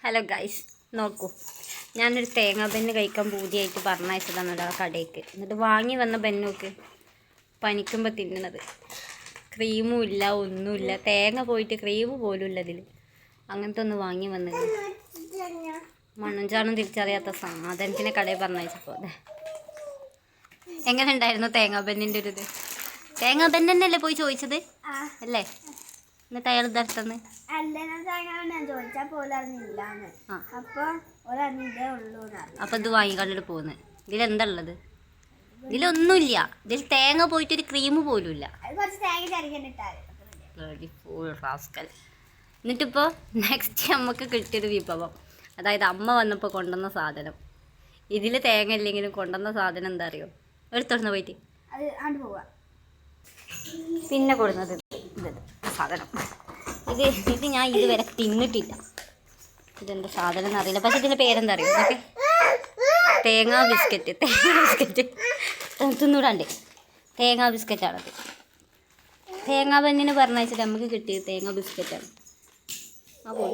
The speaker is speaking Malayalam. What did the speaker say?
ഹലോ ഗൈസ്, നോക്കൂ, ഞാനൊരു തേങ്ങാ ബെന്ന് കഴിക്കാൻ പൂതിയായിട്ട് പറഞ്ഞയച്ചതാണ് ഒരാൾ കടയ്ക്ക്. എന്നിട്ട് വാങ്ങി വന്ന ബെന്നൊക്കെ പനിക്കുമ്പോൾ തിന്നണത്. ക്രീമും ഇല്ല, ഒന്നുമില്ല, തേങ്ങ പോയിട്ട് ക്രീം പോലും ഇല്ല ഇതിൽ. അങ്ങനത്തെ ഒന്ന് വാങ്ങി വന്നത് മണ്ണും ചാണും തിരിച്ചറിയാത്ത സാധനത്തിനെ കടയിൽ പറഞ്ഞയച്ചപ്പോൾ അതെ. എങ്ങനെ ഉണ്ടായിരുന്നു തേങ്ങാ ബെന്നിൻ്റെ ഒരു ഇത്? തേങ്ങാ ബെന്ന് തന്നെയല്ലേ പോയി ചോദിച്ചത് അല്ലേ? എന്നിട്ട് അയാൾ ഇതടുത്തന്ന് അപ്പൊ ഇത് വാങ്ങിക്കണ്ടിട്ട് പോകുന്നത്. ഇതിലെന്താ ഉള്ളത്? ഇതിലൊന്നുമില്ല. ഇതിൽ തേങ്ങ പോയിട്ടൊരു ക്രീം പോലും ഇല്ല. എന്നിട്ടിപ്പോൾ നെക്സ്റ്റ് നമുക്ക് കിട്ടിയൊരു വിഭവം, അതായത് അമ്മ വന്നപ്പോൾ കൊണ്ടുവന്ന സാധനം. ഇതിൽ തേങ്ങ ഇല്ലെങ്കിലും കൊണ്ടുവന്ന സാധനം എന്താ അറിയോ? എടുത്തോടുന്ന പോയിട്ട് പിന്നെ കൊടുക്കുന്നത് ഇത് സാധനം. ഇത് ഞാൻ ഇതുവരെ തിന്നിട്ടില്ല. ഇതെന്താ സാധനം എന്നറിയില്ല, പക്ഷെ ഇതിൻ്റെ പേരെന്താ അറിയോ? ഓക്കെ, തേങ്ങാ ബിസ്ക്കറ്റ്. തിന്നൂടാണ്ട് തേങ്ങാ ബിസ്ക്കറ്റാണത്. തേങ്ങാ ബെന്നിന് പറഞ്ഞയച്ചിട്ട് നമുക്ക് കിട്ടിയത് തേങ്ങാ ബിസ്ക്കറ്റാണ്. അപ്പോൾ